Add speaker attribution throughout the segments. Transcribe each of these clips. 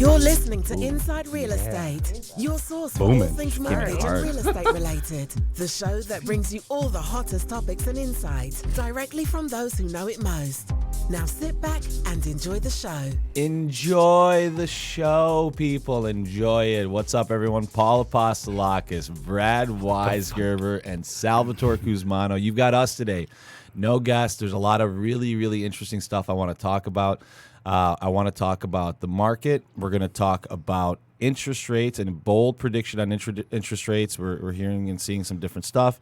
Speaker 1: You're listening to Inside Real Estate, your source for all things mortgage and real estate related. The show that brings you all the hottest topics and insights directly from those who know it most. Now sit back and enjoy the show.
Speaker 2: Enjoy the show, people. Enjoy it. What's up, everyone? Paul Apostolakis, Brad Weisgerber, and Salvatore Cusmano. You've got us today. No guests. There's a lot of really, really interesting stuff I want to talk about. I want to talk about the market. We're going to talk about interest rates and a bold prediction on interest rates. We're hearing and seeing some different stuff.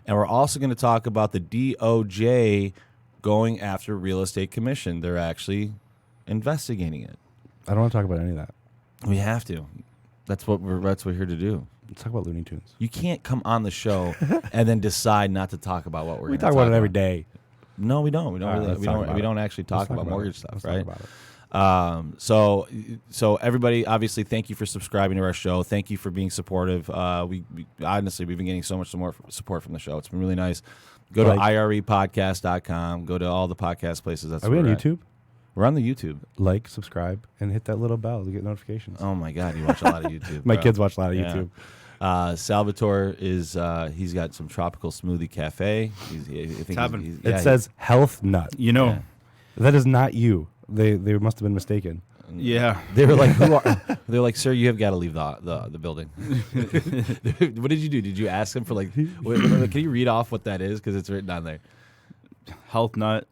Speaker 2: And we're also going to talk about the DOJ going after real estate commission. They're actually investigating it.
Speaker 3: I don't want to talk about any of that.
Speaker 2: We have to. That's what we're here to do.
Speaker 3: Let's talk about Looney Tunes.
Speaker 2: You can't come on the show and then decide not to talk about what we're going to talk about.
Speaker 3: We talk about it every day.
Speaker 2: No, we don't. We don't.
Speaker 3: Right,
Speaker 2: we don't actually talk about mortgage stuff, right?
Speaker 3: Talk about it.
Speaker 2: So everybody, obviously, thank you for subscribing to our show. Thank you for being supportive. We honestly, we've been getting so much more support from the show. It's been really nice. Go to irepodcast.com. Go to all the podcast places.
Speaker 3: Are we on YouTube?
Speaker 2: We're on the YouTube.
Speaker 3: Like, subscribe, and hit that little bell to get notifications.
Speaker 2: Oh my God, you watch a lot of YouTube.
Speaker 3: My kids watch a lot of YouTube.
Speaker 2: Salvatore is he's got some tropical smoothie cafe.
Speaker 3: It says health nut.
Speaker 4: You know,
Speaker 3: that is not you. They must have been mistaken.
Speaker 4: Yeah,
Speaker 2: they were like, "Who are?" They're like, "Sir, you have got to leave the building." What did you do? Did you ask him for like? Can you read off what that is? Because it's written on there.
Speaker 4: Health nut,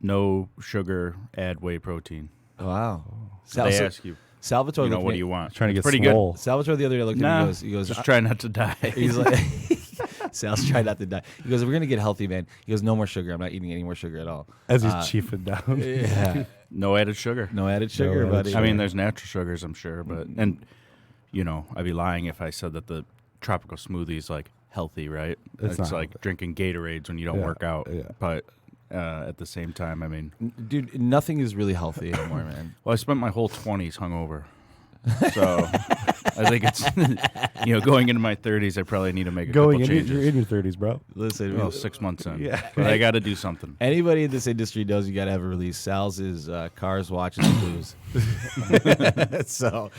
Speaker 4: no sugar, add whey protein.
Speaker 2: Wow.
Speaker 4: So they ask you.
Speaker 2: Salvatore,
Speaker 4: what do you want?
Speaker 3: Trying to get
Speaker 4: pretty
Speaker 3: swole.
Speaker 4: good.
Speaker 2: Salvatore the other day looked at me. He goes,
Speaker 4: just try not to die.
Speaker 2: He's like, Sal's trying not to die. He goes, we're gonna get healthy, man. He goes, no more sugar. I'm not eating any more sugar at all.
Speaker 3: As he's chiefing down.
Speaker 2: Yeah.
Speaker 4: No added sugar.
Speaker 2: No added sugar, buddy.
Speaker 4: I mean, there's natural sugars, I'm sure, but I'd be lying if I said that the tropical smoothie is like healthy, right?
Speaker 3: It's not
Speaker 4: like
Speaker 3: healthy.
Speaker 4: drinking Gatorades when you don't work out.
Speaker 3: Yeah.
Speaker 4: But at the same time, I mean,
Speaker 2: dude, nothing is really healthy anymore, man.
Speaker 4: Well, I spent my whole 20s hungover. So I think it's, going into my 30s, I probably need to make a couple changes.
Speaker 3: You're in your 30s, bro.
Speaker 2: Listen,
Speaker 4: well, 6 months in.
Speaker 3: Yeah.
Speaker 4: But I got to do something.
Speaker 2: Anybody in this industry knows you got to have a release. Sal's is cars, watches, and blues. So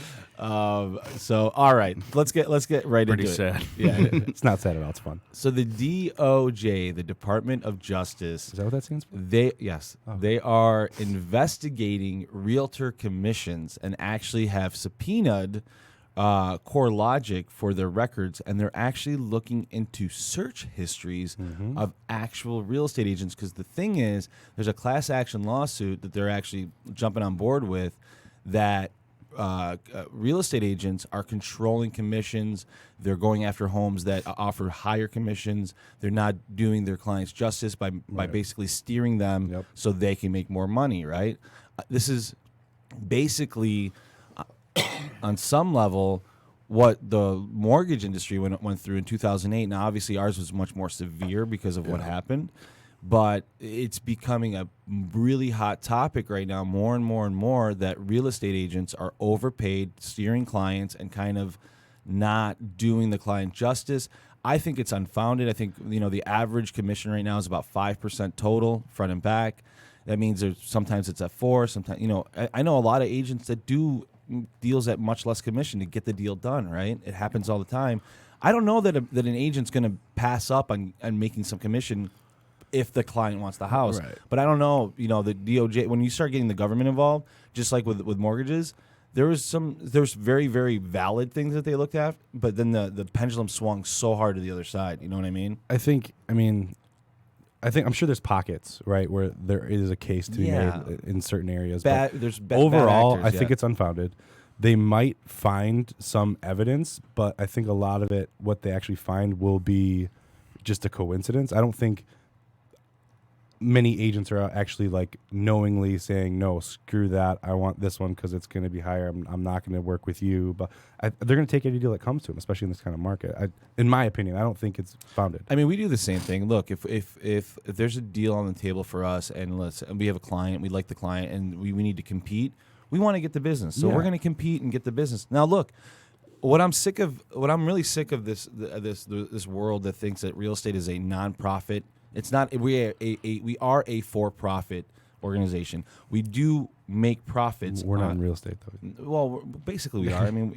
Speaker 2: all right, let's get right
Speaker 4: Pretty
Speaker 2: into it.
Speaker 4: sad.
Speaker 2: Yeah,
Speaker 3: It's not sad at all. It's fun.
Speaker 2: So the DOJ, the Department of Justice,
Speaker 3: Is that what that stands for?
Speaker 2: they are investigating realtor commissions and actually have subpoenaed CoreLogic for their records, and they're actually looking into search histories of actual real estate agents. Because the thing is, there's a class action lawsuit that they're actually jumping on board with that. Real estate agents are controlling commissions. They're going after homes that offer higher commissions. They're not doing their clients justice by basically steering them so they can make more money, right? This is basically, on some level, what the mortgage industry went through in 2008. Now, obviously, ours was much more severe because of what happened. But it's becoming a really hot topic right now, more and more and more, that real estate agents are overpaid, steering clients, and kind of not doing the client justice. I think it's unfounded. I think the average commission right now is about 5% total, front and back. That means sometimes it's at 4%. Sometimes I know a lot of agents that do deals at much less commission to get the deal done. Right? It happens all the time. I don't know that an agent's going to pass up on making some commission if the client wants the house.
Speaker 3: Right.
Speaker 2: But I don't know, the DOJ, when you start getting the government involved, just like with mortgages, there's very, very valid things that they looked at, but then the pendulum swung so hard to the other side. You know what I mean?
Speaker 3: I'm sure there's pockets, right, where there is a case to be made in certain areas.
Speaker 2: Overall,
Speaker 3: I think it's unfounded. They might find some evidence, but I think a lot of it, what they actually find, will be just a coincidence. I don't think many agents are actually like knowingly saying, no, screw that, I want this one because it's going to be higher, I'm not going to work with you. But they're going to take any deal that comes to them, especially in this kind of market. In my opinion, I don't think it's founded.
Speaker 2: I mean, we do the same thing. Look, if there's a deal on the table for us and we have a client, we like the client, and we need to compete, we want to get the business. So we're going to compete and get the business. Now, look, what I'm really sick of this world that thinks that real estate is a nonprofit. It's not. We are a for-profit organization. We do make profits.
Speaker 3: We're not in real estate, though.
Speaker 2: Well, basically we are. I mean,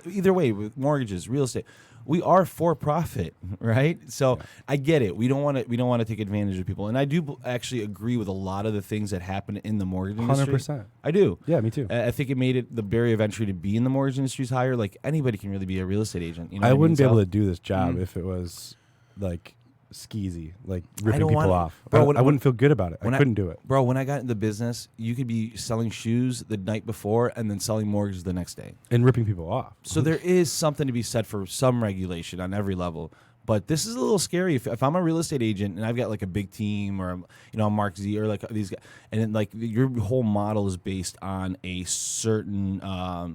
Speaker 2: either way, with mortgages, real estate, we are for profit, right? So I get it. We don't want to take advantage of people, and I do actually agree with a lot of the things that happen in the mortgage industry.
Speaker 3: 100%.
Speaker 2: I do.
Speaker 3: Yeah, me too.
Speaker 2: I think it made it the barrier of entry to be in the mortgage industry is higher. Like anybody can really be a real estate agent. You know
Speaker 3: I wouldn't be
Speaker 2: Sal?
Speaker 3: able to do this job if it was like skeezy, like ripping
Speaker 2: don't
Speaker 3: people
Speaker 2: want it.
Speaker 3: off.
Speaker 2: Bro,
Speaker 3: I wouldn't feel good about it. I couldn't do it.
Speaker 2: Bro, when I got into business, you could be selling shoes the night before and then selling mortgages the next day.
Speaker 3: And ripping people off.
Speaker 2: So there is something to be said for some regulation on every level. But this is a little scary. If I'm a real estate agent and I've got like a big team or I'm Mark Z or like these guys, and then like your whole model is based on a certain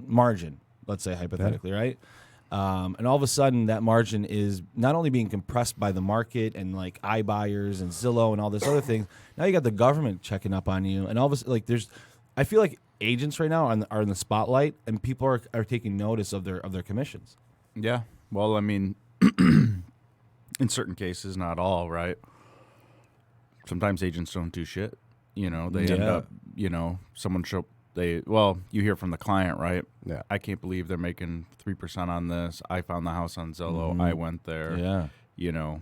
Speaker 2: margin, let's say hypothetically, right? And all of a sudden, that margin is not only being compressed by the market and like iBuyers and Zillow and all this other things. Now you got the government checking up on you, and all of a sudden, like I feel like agents right now are in the spotlight, and people are taking notice of their commissions.
Speaker 4: Yeah. Well, I mean, in certain cases, not all, right? Sometimes agents don't do shit. You know, they end up, someone you hear from the client, right?
Speaker 3: Yeah.
Speaker 4: I can't believe they're making 3% on this. I found the house on Zillow. I went there.
Speaker 2: Yeah.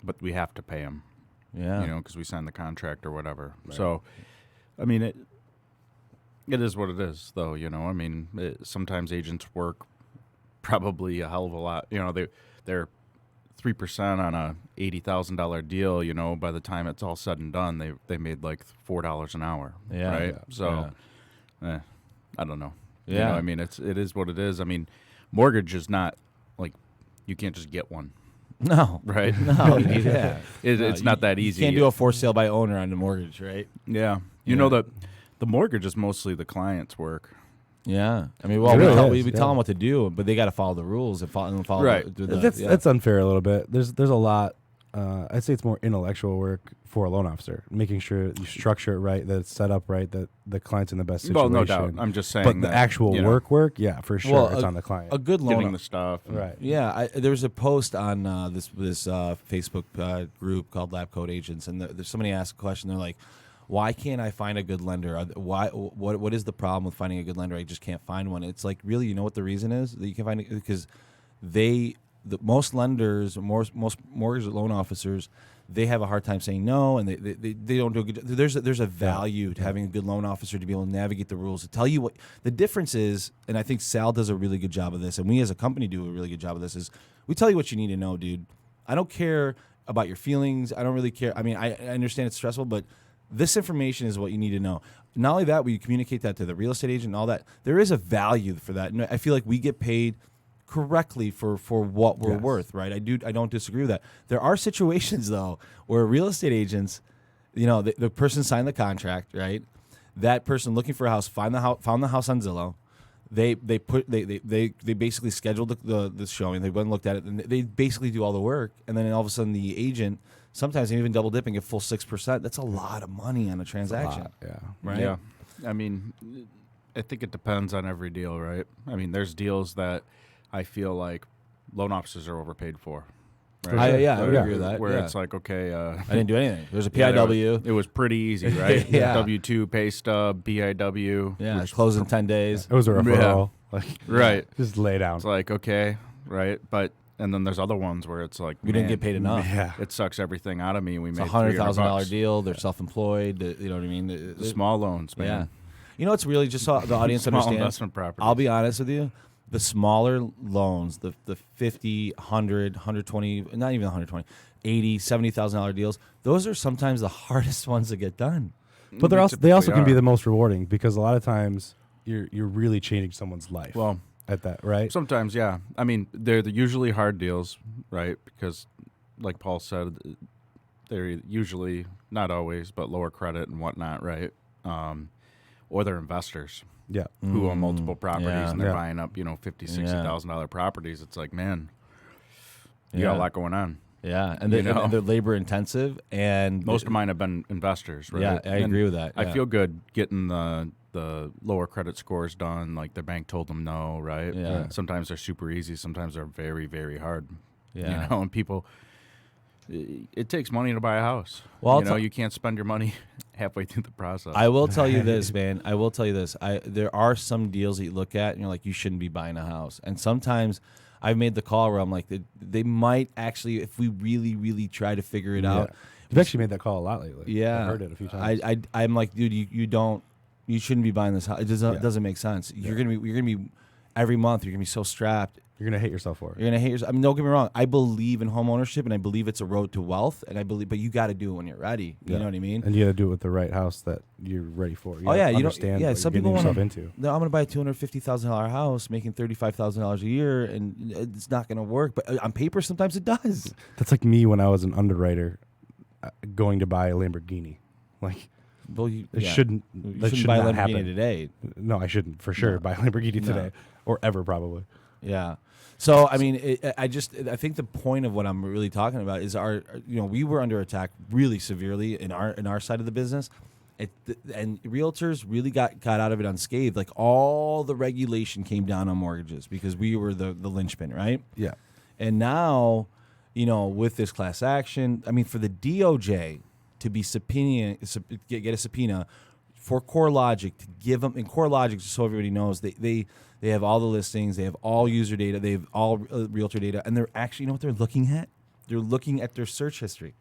Speaker 4: But we have to pay them.
Speaker 2: Yeah.
Speaker 4: Because we signed the contract or whatever. Right. So, I mean, it is what it is, though. I mean, sometimes agents work probably a hell of a lot. They're 3% on a $80,000 deal. By the time it's all said and done, they made like $4 an hour.
Speaker 2: Yeah.
Speaker 4: Right.
Speaker 2: Yeah.
Speaker 4: So. I don't know.
Speaker 2: Yeah.
Speaker 4: I mean, it is what it is. I mean, mortgage is not like you can't just get one.
Speaker 2: No.
Speaker 4: Right?
Speaker 2: No. Yeah.
Speaker 4: It's not that easy.
Speaker 2: You can't do a for sale by owner on the mortgage, right?
Speaker 4: Yeah. You know that the mortgage is mostly the client's work.
Speaker 2: Yeah. I mean, we tell them what to do, but they got to follow the rules and follow.
Speaker 4: Right.
Speaker 3: That's unfair a little bit. There's a lot. I'd say it's more intellectual work for a loan officer, making sure you structure it right, that it's set up right, that the client's in the best situation.
Speaker 4: Well, no doubt. I'm just saying.
Speaker 3: But the actual work, yeah, for sure, it's on the client.
Speaker 2: A good loan,
Speaker 4: getting the stuff,
Speaker 3: right?
Speaker 2: Yeah, there was a post on this Facebook group called Lab Code Agents, and there's somebody asked a question. They're like, "Why can't I find a good lender? What is the problem with finding a good lender? I just can't find one." It's like, really, you know what the reason is that you can find it? Because most lenders, most mortgage loan officers, they have a hard time saying no, and they don't do a good job. There's a value to having a good loan officer to be able to navigate the rules, to tell you what the difference is. And I think Sal does a really good job of this, and we as a company do a really good job of this, is we tell you what you need to know, dude. I don't care about your feelings. I don't really care. I mean, I understand it's stressful, but this information is what you need to know. Not only that, we communicate that to the real estate agent and all that. There is a value for that. And I feel like we get paid correctly for what we're worth, right? I don't disagree with that. There are situations though where real estate agents, the person signed the contract, right? That person looking for a house found the house on Zillow. They basically scheduled the showing. They went and looked at it, and they basically do all the work. And then all of a sudden, the agent, sometimes even double dipping, get full 6%. That's a lot of money on a transaction. Right?
Speaker 4: Yeah. I mean, I think it depends on every deal, right? I mean, there's deals that I feel like loan officers are overpaid for. Right?
Speaker 2: I would agree with that.
Speaker 4: Where it's like, okay,
Speaker 2: I didn't do anything. There's a PIW.
Speaker 4: It was pretty easy, right?
Speaker 2: Yeah.
Speaker 4: W-2, pay stub, BIW.
Speaker 2: Yeah, it's closed in 10 days.
Speaker 3: It was a referral.
Speaker 4: Right.
Speaker 3: Just lay down.
Speaker 4: It's like, okay, right? And then there's other ones where it's like,
Speaker 2: we didn't get paid enough.
Speaker 3: Yeah.
Speaker 4: It sucks everything out of me. We made
Speaker 2: $100,000 deal. They're self-employed. You know what I mean?
Speaker 4: The small loans, man.
Speaker 2: Yeah. You know, it's really just so the audience
Speaker 4: Small
Speaker 2: understands.
Speaker 4: investment properties.
Speaker 2: I'll be honest with you. The smaller loans, the 50, 100, 120, not even 120, 80, $70,000 deals, those are sometimes the hardest ones to get done.
Speaker 3: But they also can be the most rewarding, because a lot of times you're really changing someone's life.
Speaker 4: Well,
Speaker 3: at that, right?
Speaker 4: Sometimes, yeah. I mean, they're usually hard deals, right? Because, like Paul said, they're usually, not always, but lower credit and whatnot, right? Or they're investors.
Speaker 3: Yeah.
Speaker 4: Who own multiple properties and they're
Speaker 3: Yeah.
Speaker 4: buying up, $50,000, $60,000 properties. It's like, man, you got a lot going on.
Speaker 2: Yeah, and they're labor intensive, and
Speaker 4: most of mine have been investors, right?
Speaker 2: Yeah, I agree with that.
Speaker 4: I feel good getting the lower credit scores done, like the bank told them no, right?
Speaker 2: Yeah.
Speaker 4: Sometimes they're super easy, sometimes they're very, very hard.
Speaker 2: Yeah.
Speaker 4: And people, it takes money to buy a house.
Speaker 2: Well,
Speaker 4: you can't spend your money halfway through the process.
Speaker 2: I will tell you this, man. I will tell you this. There are some deals that you look at and you're like, you shouldn't be buying a house. And sometimes I've made the call where I'm like, they might actually, if we really, really try to figure it out.
Speaker 3: You've actually made that call a lot lately.
Speaker 2: Yeah,
Speaker 3: I've heard it a few times.
Speaker 2: I'm like, dude, you shouldn't be buying this house. It doesn't make sense. You're gonna be every month. You're gonna be so strapped.
Speaker 3: You're gonna hate yourself for it.
Speaker 2: You're gonna hate yourself. I mean, don't get me wrong. I believe in home ownership, and I believe it's a road to wealth. But you got to do it when you're ready. You know what I mean?
Speaker 3: And you got to do it with the right house that you're ready for. You understand. What
Speaker 2: some
Speaker 3: you're
Speaker 2: people
Speaker 3: getting
Speaker 2: want
Speaker 3: yourself into.
Speaker 2: No, I'm gonna buy a $250,000 house, making $35,000 a year, and it's not gonna work. But on paper, sometimes it does.
Speaker 3: That's like me when I was an underwriter, going to buy a Lamborghini. Like,
Speaker 2: well,
Speaker 3: it shouldn't.
Speaker 2: You shouldn't buy a Lamborghini
Speaker 3: happen
Speaker 2: today.
Speaker 3: No, I shouldn't for sure buy a Lamborghini today or ever probably.
Speaker 2: Yeah. So I mean, I think the point of what I'm really talking about is we were under attack really severely in our side of the business, and realtors really got out of it unscathed. Like all the regulation came down on mortgages because we were the linchpin, right?
Speaker 3: Yeah.
Speaker 2: And now, with this class action, I mean, for the DOJ to be get a subpoena for CoreLogic to give them, and CoreLogic, just so everybody knows, they have all the listings, they have all user data, they have all realtor data, and they're actually, you know what they're looking at? They're looking at their search history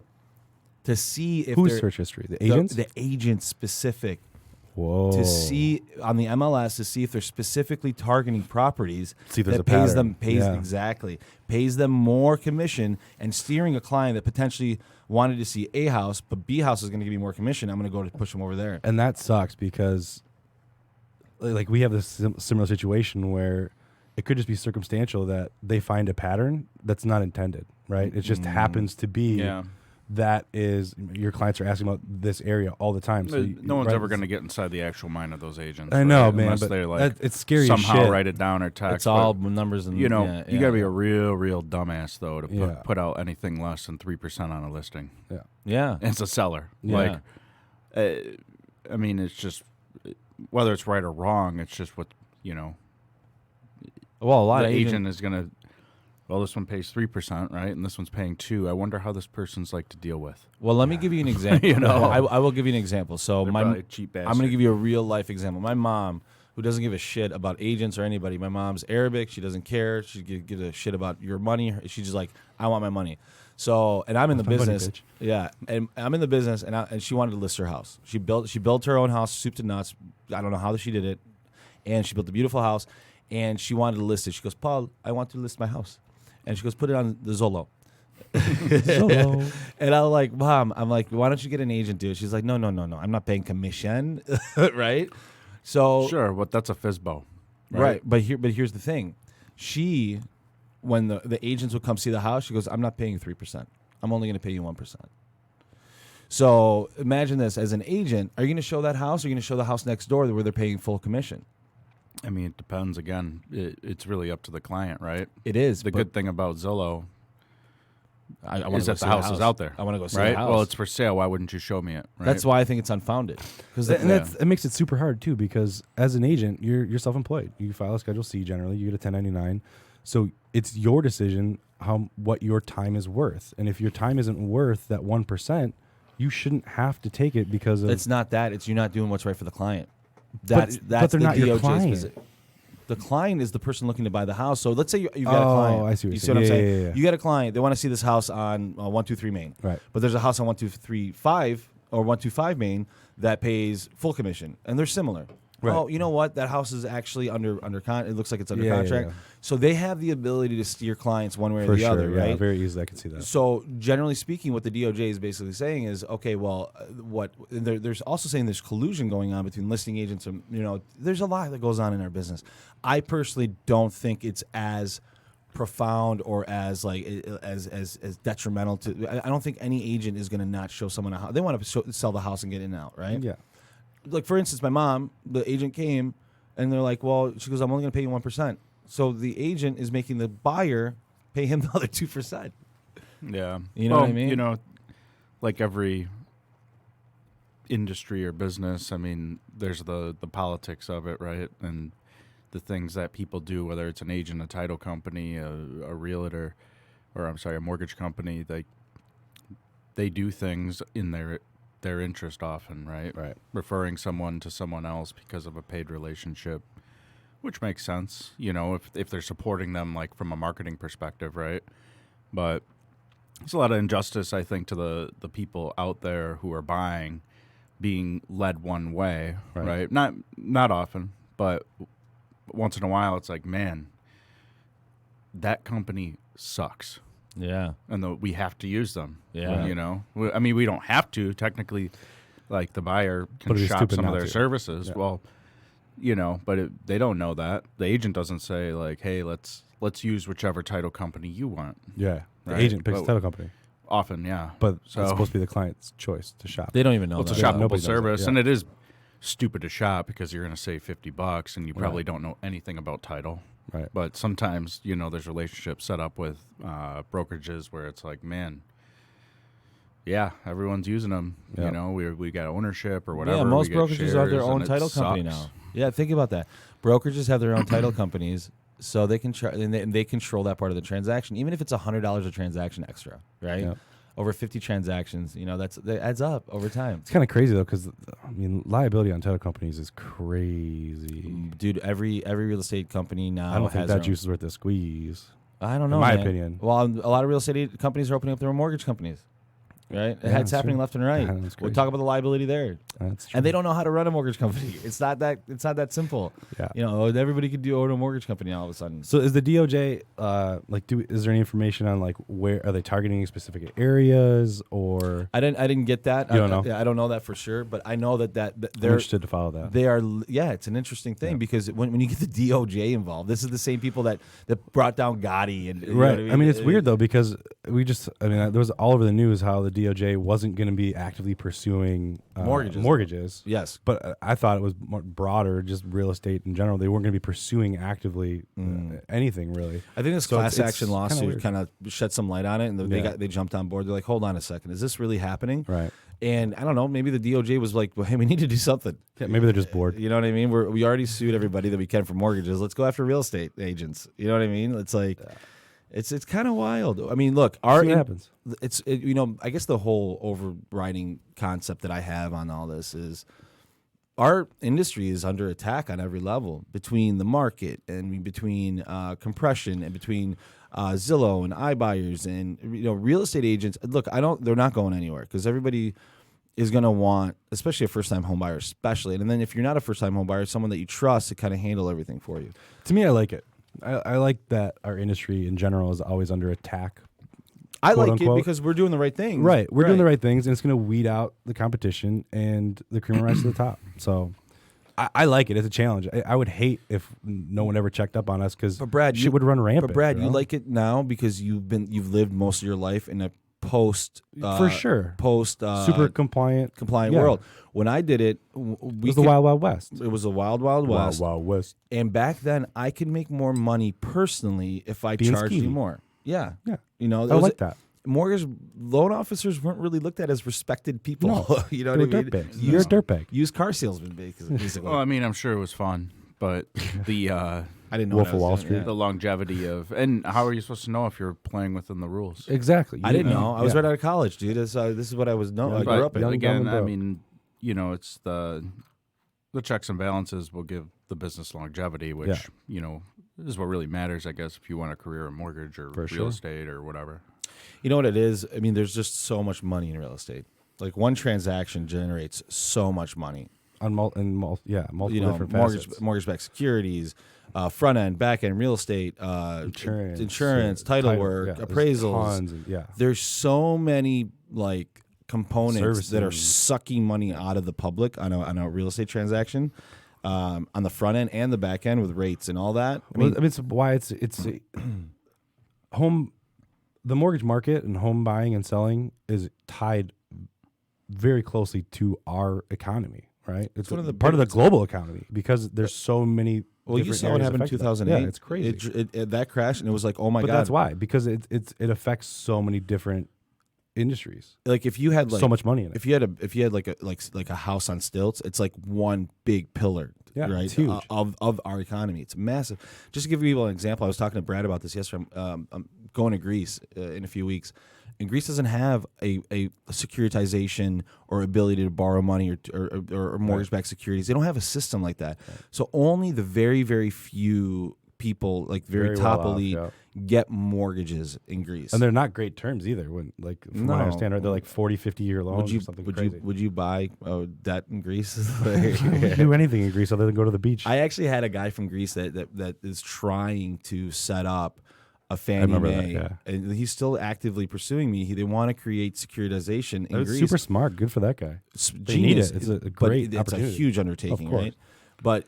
Speaker 2: to see if
Speaker 3: whose search history? The agents?
Speaker 2: The agent specific.
Speaker 3: Whoa.
Speaker 2: To see on the MLS to see if they're specifically targeting properties
Speaker 3: see there's
Speaker 2: that
Speaker 3: a pattern.
Speaker 2: pays them more commission and steering a client that potentially wanted to see A house, but B house is going to give me more commission. I'm going to go to push them over there.
Speaker 3: And that sucks because like we have this similar situation where it could just be circumstantial that they find a pattern that's not intended, right? It just happens to be that is your clients are asking about this area all the time. So
Speaker 4: no one's ever going to get inside the actual mind of those agents.
Speaker 3: I know,
Speaker 4: right?
Speaker 3: man.
Speaker 4: Unless
Speaker 3: but
Speaker 4: they like
Speaker 3: it's scary
Speaker 4: somehow
Speaker 3: as shit.
Speaker 4: write it down or text.
Speaker 2: It's all numbers and
Speaker 4: you got to be a real dumbass though to put out anything less than 3% on a listing.
Speaker 2: Yeah.
Speaker 4: It's a seller.
Speaker 2: Yeah.
Speaker 4: I mean, it's just whether it's right or wrong. It's just what
Speaker 2: Well, a lot
Speaker 4: the
Speaker 2: of
Speaker 4: agent is going to. Well, this one pays 3%, right? And this one's paying 2%. I wonder how this person's like to deal with.
Speaker 2: Well, let me give you an example. I will give you an example. So
Speaker 4: They're probably a cheap
Speaker 2: I'm going to give you a real life example. My mom, who doesn't give a shit about agents or anybody. My mom's Arabic. She doesn't care. She gives a shit about your money. She's just like, I want my money. So, and I'm in the business.
Speaker 3: Money,
Speaker 2: and I'm in the business, and she wanted to list her house. She built her own house, soup to nuts. I don't know how she did it, and she built a beautiful house, and she wanted to list it. She goes, Paul, I want to list my house. And she goes, put it on the Zillow.
Speaker 3: Zillow.
Speaker 2: And I'm like, Mom, why don't you get an agent to do it? She's like, no. I'm not paying commission, right? So
Speaker 4: sure, but that's a FSBO,
Speaker 2: right? But here's the thing. She, when the agents would come see the house, she goes, I'm not paying 3%. I'm only going to pay you 1%. So imagine this: as an agent, are you going to show that house? Or are you going to show the house next door where they're paying full commission?
Speaker 4: I mean, it depends. Again, it's really up to the client, right?
Speaker 2: It is.
Speaker 4: The good thing about Zillow is that the
Speaker 2: house
Speaker 4: is out there.
Speaker 2: I want to go see
Speaker 4: right?
Speaker 2: the house.
Speaker 4: Well, it's for sale. Why wouldn't you show me it? Right?
Speaker 2: That's why I think it's unfounded.
Speaker 3: Because it makes it super hard too. Because as an agent, you're self-employed. You file a Schedule C generally. You get a 1099. So it's your decision what your time is worth. And if your time isn't worth that 1%, you shouldn't have to take it because of.
Speaker 2: It's not that. It's you're not doing what's right for the client.
Speaker 3: But they're not your client.
Speaker 2: The client is the person looking to buy the house. So let's say you've got a client.
Speaker 3: I see what
Speaker 2: you see what I'm
Speaker 3: Yeah,
Speaker 2: saying?
Speaker 3: yeah.
Speaker 2: You got a client. They want to see this house on 123 Main.
Speaker 3: Right.
Speaker 2: But there's a house on 1235 or 125 Main that pays full commission, and they're similar.
Speaker 3: Right.
Speaker 2: Oh, you know what? That house is actually under contract. It looks like it's under
Speaker 3: Yeah,
Speaker 2: contract.
Speaker 3: yeah.
Speaker 2: So they have the ability to steer clients one way or
Speaker 3: For
Speaker 2: the
Speaker 3: sure,
Speaker 2: other,
Speaker 3: yeah,
Speaker 2: right?
Speaker 3: very easily, I can see that.
Speaker 2: So generally speaking, what the DOJ is basically saying is, okay, well, there's also saying there's collusion going on between listing agents and there's a lot that goes on in our business. I personally don't think it's as profound or as detrimental to. I don't think any agent is going to not show someone a house. They want to sell the house and get in and out, right?
Speaker 3: Yeah.
Speaker 2: Like for instance, my mom, the agent came and they're like, well, she goes, I'm only going to pay you 1%. So the agent is making the buyer pay him the other 2%.
Speaker 4: Yeah.
Speaker 2: You know what I mean?
Speaker 4: Like every industry or business, I mean, there's the politics of it, right? And the things that people do, whether it's an agent, a title company, a realtor, or a mortgage company, they do things in their interest often, right?
Speaker 3: Right.
Speaker 4: Referring someone to someone else because of a paid relationship, which makes sense, you know, if they're supporting them, like, from a marketing perspective, right? But there's a lot of injustice, I think, to the people out there who are buying, being led one way, right? Not often, but once in a while, it's like, man, that company sucks.
Speaker 2: Yeah.
Speaker 4: And we have to use them.
Speaker 2: Yeah.
Speaker 4: You know? I mean, we don't have to. Technically, like, the buyer can
Speaker 3: But it'd be
Speaker 4: shop
Speaker 3: stupid
Speaker 4: some of
Speaker 3: not
Speaker 4: their
Speaker 3: to.
Speaker 4: services.
Speaker 3: Yeah.
Speaker 4: Well, you know, but they don't know that. The agent doesn't say, like, hey, let's use whichever title company you want.
Speaker 3: Yeah. The
Speaker 4: Right.
Speaker 3: agent picks
Speaker 4: But-
Speaker 3: the title company.
Speaker 4: Often, yeah.
Speaker 3: But
Speaker 4: So-
Speaker 3: it's supposed to be the client's choice to shop.
Speaker 2: They don't even know
Speaker 4: Well, it's a
Speaker 2: that.
Speaker 3: shop-
Speaker 4: shoppable
Speaker 3: nobody does that,
Speaker 4: service,
Speaker 3: yeah.
Speaker 4: and it is stupid to shop because you're going to save $50 and you probably
Speaker 3: Right.
Speaker 4: don't know anything about title.
Speaker 3: Right.
Speaker 4: But sometimes, you know, there's relationships set up with brokerages where it's like, man, yeah, everyone's using them.
Speaker 3: Yeah.
Speaker 4: You know, we got ownership or whatever.
Speaker 2: Yeah, most
Speaker 4: we get
Speaker 2: brokerages have their
Speaker 4: shares,
Speaker 2: own
Speaker 4: and it
Speaker 2: title company
Speaker 4: sucks.
Speaker 2: now. Yeah, think about that. Brokerages have their own title companies, so they can and they control that part of the transaction, even if it's $100 a transaction extra, right?
Speaker 3: Yeah.
Speaker 2: Over 50 transactions, you know, that adds up over time.
Speaker 3: It's kind of crazy though, because I mean, liability on title companies is crazy.
Speaker 2: Dude, every real estate company now
Speaker 3: I don't
Speaker 2: has
Speaker 3: think
Speaker 2: their
Speaker 3: that
Speaker 2: own-
Speaker 3: juice is worth the squeeze.
Speaker 2: I don't know,
Speaker 3: in my
Speaker 2: man.
Speaker 3: opinion.
Speaker 2: Well, a lot of real estate companies are opening up their own mortgage companies, right?
Speaker 3: Yeah,
Speaker 2: It's
Speaker 3: that's
Speaker 2: happening
Speaker 3: true.
Speaker 2: left and right.
Speaker 3: Yeah, that's
Speaker 2: We'll
Speaker 3: crazy.
Speaker 2: talk about the liability there.
Speaker 3: That's true.
Speaker 2: And they don't know how to run a mortgage company. It's not that simple.
Speaker 3: Yeah.
Speaker 2: You know, everybody could own a mortgage company all of a sudden.
Speaker 3: So is the DOJ is there any information on like where are they targeting specific areas or
Speaker 2: I didn't get that.
Speaker 3: You don't know?
Speaker 2: I don't know that for sure, but I know that
Speaker 3: I'm
Speaker 2: they're
Speaker 3: interested to follow that?
Speaker 2: they are. Yeah, it's an interesting thing because when you get the DOJ involved, this is the same people that brought down Gotti and you know
Speaker 3: Right.
Speaker 2: what
Speaker 3: I mean, it's weird though because there was all over the news how the DOJ wasn't going to be actively pursuing mortgages.
Speaker 2: Yes.
Speaker 3: But I thought it was more broader, just real estate in general. They weren't going to be pursuing actively anything really.
Speaker 2: I think this
Speaker 3: So
Speaker 2: class
Speaker 3: it's
Speaker 2: action
Speaker 3: kinda
Speaker 2: lawsuit
Speaker 3: weird.
Speaker 2: kind of shed some light on it, and
Speaker 3: Yeah.
Speaker 2: they jumped on board. They're like, hold on a second, is this really happening?
Speaker 3: Right.
Speaker 2: And I don't know, maybe the DOJ was like, well, hey, we need to do something.
Speaker 3: Yeah, maybe they're just bored.
Speaker 2: You know what I mean? We already sued everybody that we can for mortgages. Let's go after real estate agents. You know what I mean? It's like, it's kind of wild. I mean, look,
Speaker 3: See what happens.
Speaker 2: I guess the whole overriding concept that I have on all this is our industry is under attack on every level between the market and between compression and between Zillow and iBuyers and real estate agents. Look, they're not going anywhere because everybody is going to want, especially a first-time home buyer, especially. And then if you're not a first-time home buyer, someone that you trust to kind of handle everything for you.
Speaker 3: To me, I like it. I like that our industry in general is always under attack.
Speaker 2: I
Speaker 3: Quote,
Speaker 2: like it
Speaker 3: unquote.
Speaker 2: because we're doing the right thing.
Speaker 3: Right. We're doing the right things, and it's going to weed out the competition and the cream rise to the top. So I like it. It's a challenge. I would hate if no one ever checked up on us because
Speaker 2: But Brad,
Speaker 3: shit would run rampant.
Speaker 2: But Brad,
Speaker 3: you
Speaker 2: you
Speaker 3: know?
Speaker 2: like it now because you've lived most of your life in a post
Speaker 3: For sure. Super compliant yeah.
Speaker 2: world. When I did it,
Speaker 3: It was the Wild Wild West.
Speaker 2: It was the wild west.
Speaker 3: Wild West.
Speaker 2: And back then, I could make more money personally if I
Speaker 3: Being
Speaker 2: charged you
Speaker 3: skeevy.
Speaker 2: more. Yeah,
Speaker 3: Yeah.
Speaker 2: it
Speaker 3: I
Speaker 2: was
Speaker 3: like that.
Speaker 2: Mortgage loan officers weren't really looked at as respected people.
Speaker 3: No.
Speaker 2: You know
Speaker 3: They
Speaker 2: what I
Speaker 3: were
Speaker 2: mean?
Speaker 3: dirtbags. You're a dirtbag.
Speaker 2: Used car salesman, basically.
Speaker 4: Well, I mean, I'm sure it was fun, but the
Speaker 2: I didn't know
Speaker 3: Wolf
Speaker 2: what I
Speaker 3: of
Speaker 2: was
Speaker 3: Wall
Speaker 2: doing,
Speaker 3: Street.
Speaker 2: yeah.
Speaker 4: the longevity of, and how are you supposed to know if you're playing within the rules?
Speaker 3: Exactly.
Speaker 2: I didn't know. I was
Speaker 3: Yeah.
Speaker 2: right out of college, dude. This is what I was. No, I
Speaker 3: Yeah,
Speaker 2: grew up in.
Speaker 3: young,
Speaker 4: again,
Speaker 3: dumb, and
Speaker 4: I
Speaker 3: broke.
Speaker 4: mean, it's the checks and balances will give the business longevity, which is what really matters, I guess, if you want a career in mortgage or
Speaker 3: For
Speaker 4: real
Speaker 3: sure.
Speaker 4: estate or whatever.
Speaker 2: You know what it is? I mean, there's just so much money in real estate. Like one transaction generates so much money.
Speaker 3: On multiple different
Speaker 2: mortgage,
Speaker 3: facets.
Speaker 2: mortgage-backed securities, front end, back end, real estate, insurance, title work,
Speaker 3: yeah, there's
Speaker 2: appraisals.
Speaker 3: tons of- yeah.
Speaker 2: There's so many like components that are
Speaker 3: Servicing.
Speaker 2: sucking money out of the public on a real estate transaction, on the front end and the back end with rates and all that. I mean,
Speaker 3: it's why it's home. The mortgage market and home buying and selling is tied very closely to our economy, right? It's
Speaker 2: one of the
Speaker 3: part of the
Speaker 2: biggest-
Speaker 3: global economy because there's so many.
Speaker 2: well, you
Speaker 3: different
Speaker 2: saw what
Speaker 3: areas
Speaker 2: happened in
Speaker 3: affected by it.
Speaker 2: 2008.
Speaker 3: Yeah, it's crazy.
Speaker 2: It that crashed, and it was like, oh my
Speaker 3: but
Speaker 2: god.
Speaker 3: that's why, because it affects so many different industries.
Speaker 2: Like if you had like
Speaker 3: so much money in it.
Speaker 2: If you had like a house on stilts, it's like one big pillar,
Speaker 3: Yeah,
Speaker 2: right?
Speaker 3: it's huge.
Speaker 2: Of our economy. It's massive. Just to give people an example, I was talking to Brad about this yesterday. I'm going to Greece in a few weeks, And Greece doesn't have a securitization or ability to borrow money or mortgage-backed securities. They don't have a system like that. Right. So only the very, very few people, like very top elite, get mortgages in Greece.
Speaker 3: And they're not great terms either. When from what I understand, right, they're like 40, 50-year loans or something crazy.
Speaker 2: Would you buy debt in Greece?
Speaker 3: Do anything in Greece other than go to the beach.
Speaker 2: I actually had a guy from Greece that is trying to set up a Fannie Mae, and he's still actively pursuing me. They want to create securitization in Greece.
Speaker 3: Super smart. Good for that guy.
Speaker 2: They need it.
Speaker 3: It's a great opportunity.
Speaker 2: It's a huge undertaking, right? But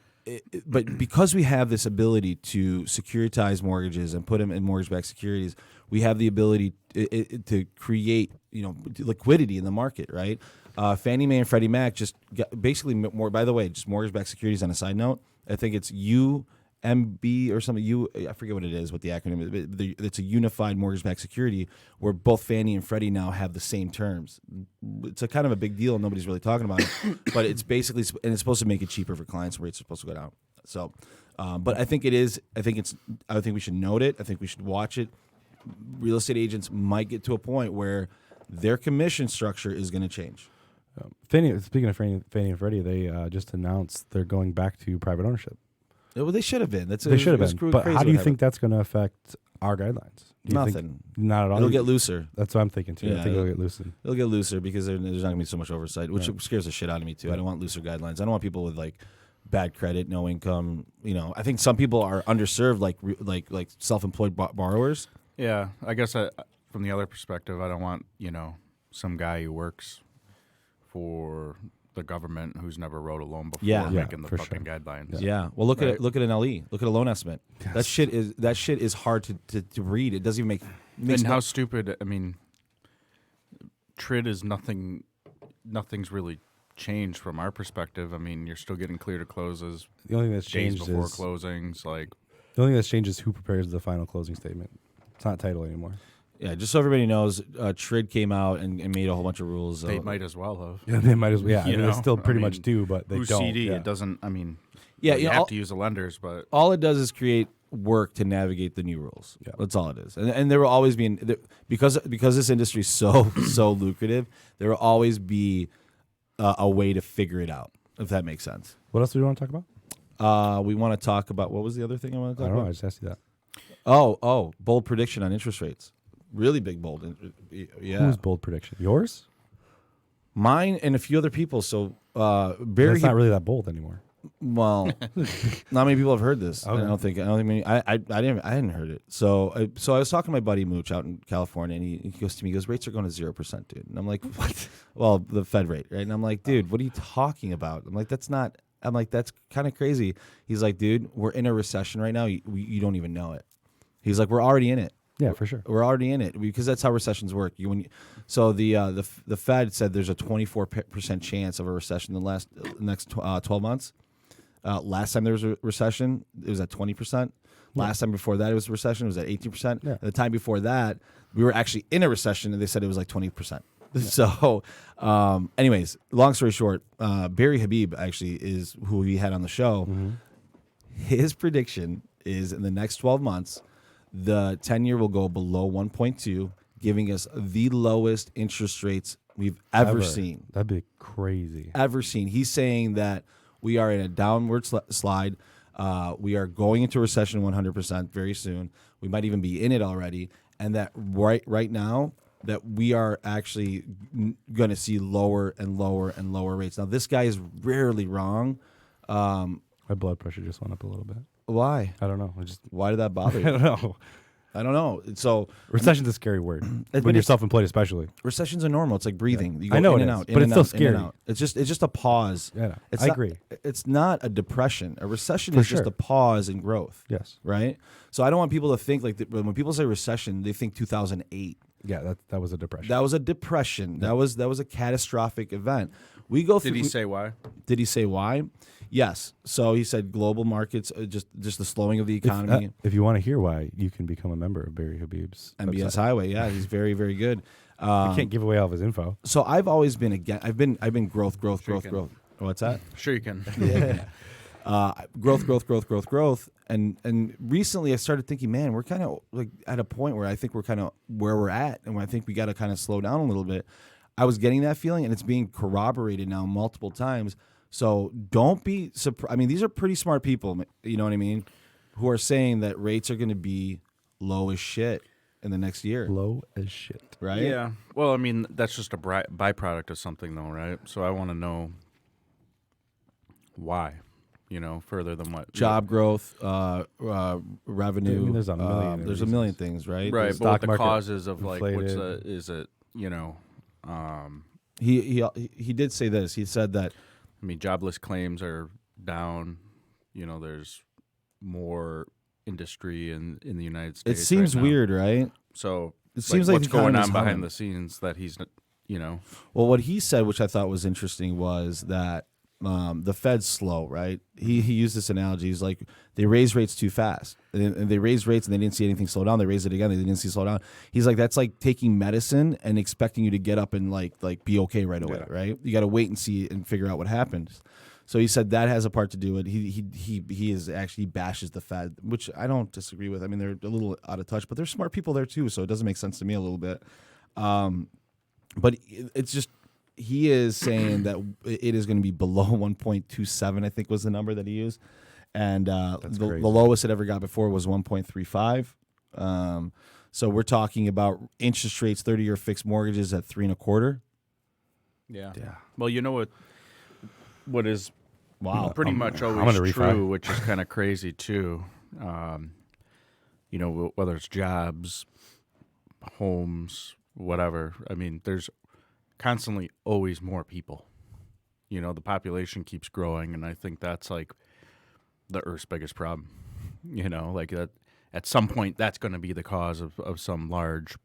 Speaker 2: because we have this ability to securitize mortgages and put them in mortgage-backed securities, we have the ability to create liquidity in the market, right? Fannie Mae and Freddie Mac just basically more. By the way, just mortgage-backed securities. On a side note, I think it's UMB or something. I forget what it is, what the acronym is. But it's a unified mortgage-backed security where both Fannie and Freddie now have the same terms. It's a kind of a big deal. Nobody's really talking about it, but it's basically, and it's supposed to make it cheaper for clients. Rates are supposed to go down. So, but I think it is. I think we should note it. I think we should watch it. Real estate agents might get to a point where their commission structure is going to change.
Speaker 3: Speaking of Fannie and Freddie, they just announced they're going back to private ownership.
Speaker 2: Well, they should have been.
Speaker 3: They should have been. But how do you think that's going to affect our guidelines?
Speaker 2: Nothing.
Speaker 3: Not at all.
Speaker 2: It'll get looser.
Speaker 3: That's what I'm thinking too. I think it'll get looser.
Speaker 2: It'll get looser because there's not going to be so much oversight, which scares the shit out of me too.
Speaker 3: Right.
Speaker 2: I don't want looser guidelines. I don't want people with like bad credit, no income. I think some people are underserved, like self-employed borrowers.
Speaker 4: Yeah, I guess from the other perspective, I don't want some guy who works for the government who's never wrote a loan before making the fucking guidelines.
Speaker 2: Yeah. Well, look at an LE. Look at a loan estimate. Yes. That shit is hard to read. It doesn't even make.
Speaker 4: And how stupid. I mean, TRID is nothing. Nothing's really changed from our perspective. I mean, you're still getting clear to closes.
Speaker 3: The only thing that's
Speaker 4: days
Speaker 3: changed
Speaker 4: before
Speaker 3: is
Speaker 4: closings. Like
Speaker 3: the only thing that's changed is who prepares the final closing statement. It's not title anymore.
Speaker 2: Yeah, just so everybody knows, TRID came out and made a whole bunch of rules.
Speaker 4: They might as well have.
Speaker 3: Yeah, they might as well. Yeah, they still pretty much do, but they don't.
Speaker 4: CD,
Speaker 3: yeah.
Speaker 4: It doesn't. I mean,
Speaker 2: you
Speaker 4: have to use the lenders, but
Speaker 2: all it does is create work to navigate the new rules. Yeah. That's all it is. And there will always be because this industry is so lucrative. There will always be a way to figure it out, if that makes sense.
Speaker 3: What else do we want to talk about?
Speaker 2: We want to talk about, what was the other thing I want to talk about?
Speaker 3: I just asked you that.
Speaker 2: Oh, bold prediction on interest rates. Really big bold. Yeah.
Speaker 3: Whose bold prediction? Yours?
Speaker 2: Mine and a few other people. So
Speaker 3: Barry. That's not really that bold anymore.
Speaker 2: Well, not many people have heard this. Okay. I don't think many. I hadn't heard it. So I was talking to my buddy Mooch out in California, and he goes to me, he goes, rates are going to 0%, dude. And I'm like, what? Well, the Fed rate, right? And I'm like, dude, what are you talking about? I'm like, that's kind of crazy. He's like, dude, we're in a recession right now. You don't even know it. He's like, we're already in it.
Speaker 3: Yeah, for sure.
Speaker 2: We're already in it because that's how recessions work. So the Fed said there's a 24% chance of a recession in the next 12 months. Last time there was a recession, it was at 20%. Last time before that, it was a recession, it was at 18%. Yeah. And the time before that, we were actually in a recession, and they said it was like 20%. Yeah. So, anyways, long story short, Barry Habib actually is who we had on the show. Mm-hmm. His prediction is in the next 12 months, the 10-year will go below 1.2, giving us the lowest interest rates we've ever seen.
Speaker 3: That'd be crazy.
Speaker 2: Ever seen. He's saying that we are in a downward slide. We are going into recession 100% very soon. We might even be in it already. And that right now, that we are actually going to see lower and lower and lower rates. Now, this guy is rarely wrong.
Speaker 3: My blood pressure just went up a little bit.
Speaker 2: Why?
Speaker 3: I don't know.
Speaker 2: Why did that bother you? I don't know. So
Speaker 3: recession's a scary word when you're self-employed, especially.
Speaker 2: Recessions are normal. It's like breathing.
Speaker 3: Yeah.
Speaker 2: You go
Speaker 3: I know
Speaker 2: in
Speaker 3: it
Speaker 2: and
Speaker 3: is,
Speaker 2: out,
Speaker 3: but it's still scary.
Speaker 2: It's just a pause.
Speaker 3: Yeah, I agree.
Speaker 2: It's not a depression. A recession is just a pause in growth.
Speaker 3: Yes.
Speaker 2: Right. So I don't want people to think like when people say recession, they think 2008.
Speaker 3: Yeah, that was a depression.
Speaker 2: That was a depression. Yeah. That was a catastrophic event. We go through.
Speaker 4: Did he say why?
Speaker 2: Did he say why? Yes. So he said global markets, just the slowing of the economy.
Speaker 3: If you want to hear why, you can become a member of Barry Habib's
Speaker 2: MBS
Speaker 3: website.
Speaker 2: Highway. Yeah, he's very, very good.
Speaker 3: You can't give away all of his info.
Speaker 2: So I've always been I've been growth. What's that?
Speaker 4: Sure you can.
Speaker 2: growth. And recently I started thinking, man, we're kind of like at a point where I think we're kind of where we're at, and I think we got to kind of slow down a little bit. I was getting that feeling, and it's being corroborated now multiple times. So don't be surprised. I mean, these are pretty smart people, you know what I mean, who are saying that rates are going to be low as shit in the next year.
Speaker 3: Low as shit.
Speaker 2: Right?
Speaker 4: Yeah. Well, I mean, that's just a byproduct of something, though, right? So I want to know why, further than what.
Speaker 2: Job growth, revenue.
Speaker 3: I mean, there's a million.
Speaker 2: There's a million things, right?
Speaker 4: Right,
Speaker 2: There's
Speaker 4: but what the
Speaker 3: market
Speaker 4: causes of, like,
Speaker 3: inflated.
Speaker 4: is it,
Speaker 2: He did say this. He said that
Speaker 4: I mean, jobless claims are down. There's more industry in the United
Speaker 2: it
Speaker 4: States.
Speaker 2: seems
Speaker 4: right now.
Speaker 2: weird, right?
Speaker 4: So
Speaker 2: It seems like
Speaker 4: what's
Speaker 2: the
Speaker 4: going
Speaker 2: economy's
Speaker 4: on behind
Speaker 2: humming.
Speaker 4: the scenes that he's,
Speaker 2: Well, what he said, which I thought was interesting, was that the Fed's slow, right? He used this analogy. He's like, they raise rates too fast. And they raised rates and they didn't see anything slow down. They raised it again. They didn't see it slow down. He's like, that's like taking medicine and expecting you to get up and like be okay right away, right? You got to wait and see and figure out what happens. So he said that has a part to do with it. He is actually bashes the Fed, which I don't disagree with. I mean, they're a little out of touch, but there's smart people there too, so it doesn't make sense to me a little bit. But it's just he is saying that it is going to be below 1.27, I think was the number that he used, and the lowest it ever got before was 1.35. So we're talking about interest rates, 30-year fixed mortgages at 3.25.
Speaker 4: Yeah. Well, you know what is pretty much
Speaker 3: I'm
Speaker 4: always
Speaker 3: gonna
Speaker 4: true,
Speaker 3: refi.
Speaker 4: which is kind of crazy too. Whether it's jobs, homes, whatever. I mean, there's constantly always more people. The population keeps growing, and I think that's like the Earth's biggest problem. Like that. At some point, that's going to be the cause of some large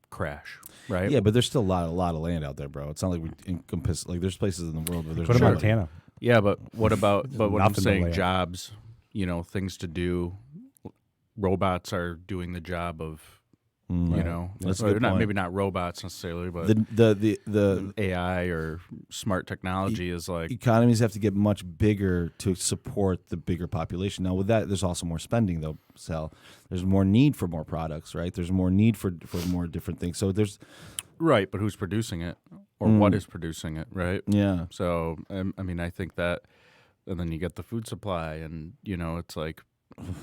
Speaker 4: crash, right?
Speaker 2: Yeah, but there's still a lot of land out there, bro. It's not like we encompass there's places in the world where there's
Speaker 3: Go to
Speaker 2: no
Speaker 3: Montana.
Speaker 4: Yeah, but what about? But what I'm
Speaker 3: Nothing to
Speaker 4: saying,
Speaker 3: lay out.
Speaker 4: jobs. Things to do. Robots are doing the job of.
Speaker 2: That's a
Speaker 4: Well,
Speaker 2: good point.
Speaker 4: maybe not robots necessarily, but
Speaker 2: the
Speaker 4: AI or smart technology is like.
Speaker 2: economies have to get much bigger to support the bigger population. Now, with that, there's also more spending, though, Sal. There's more need for more products, right? There's more need for more different things. So there's...
Speaker 4: Right, but who's producing it? Or what is producing it, right?
Speaker 2: Yeah.
Speaker 4: So, I mean, I think that... And then you get the food supply, and, it's like...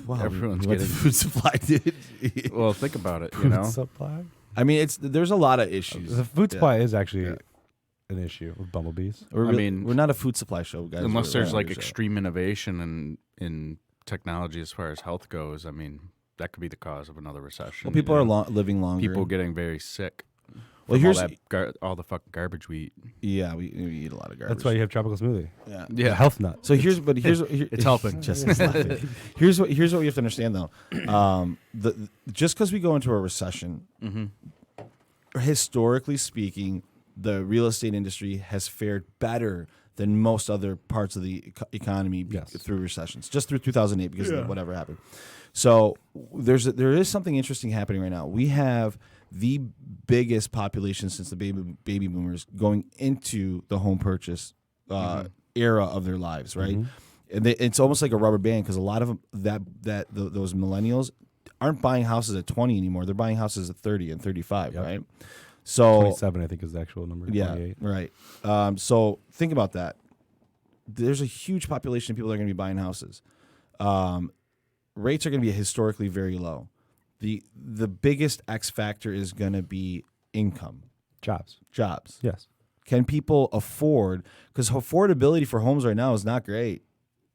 Speaker 2: Wow,
Speaker 4: everyone's
Speaker 2: what the
Speaker 4: getting...
Speaker 2: food supply, dude.
Speaker 4: Well, think about it,
Speaker 3: Food supply.
Speaker 2: I mean, there's a lot of issues.
Speaker 3: The food supply is actually an issue with bumblebees.
Speaker 2: We're not a food supply show, guys.
Speaker 4: Unless
Speaker 2: We're
Speaker 4: there's
Speaker 2: a
Speaker 4: like
Speaker 2: show.
Speaker 4: extreme innovation in technology as far as health goes, I mean, that could be the cause of another recession.
Speaker 2: Well, people are living longer.
Speaker 4: People getting very sick.
Speaker 2: Well,
Speaker 4: from
Speaker 2: here's
Speaker 4: all the fucking garbage we eat.
Speaker 2: Yeah, we eat a lot of garbage.
Speaker 3: That's why you have tropical smoothie.
Speaker 2: Yeah.
Speaker 3: The health nut.
Speaker 2: So here's
Speaker 4: It's helping.
Speaker 2: Jessica's laughing. Here's what you have to understand though. Just because we go into a recession, historically speaking, the real estate industry has fared better than most other parts of the economy through recessions, just through 2008 because of whatever happened. So there is something interesting happening right now. We have the biggest population since the baby boomers going into the home purchase era of their lives, right? And it's almost like a rubber band because a lot of them, those millennials aren't buying houses at 20 anymore. They're buying houses at 30 and 35, right? So
Speaker 3: 27, I think, is the actual number.
Speaker 2: Yeah,
Speaker 3: 28.
Speaker 2: right. So think about that. There's a huge population of people that are going to be buying houses. Rates are going to be historically very low. The biggest X factor is going to be income.
Speaker 3: Jobs. Yes.
Speaker 2: Can people afford? Because affordability for homes right now is not great.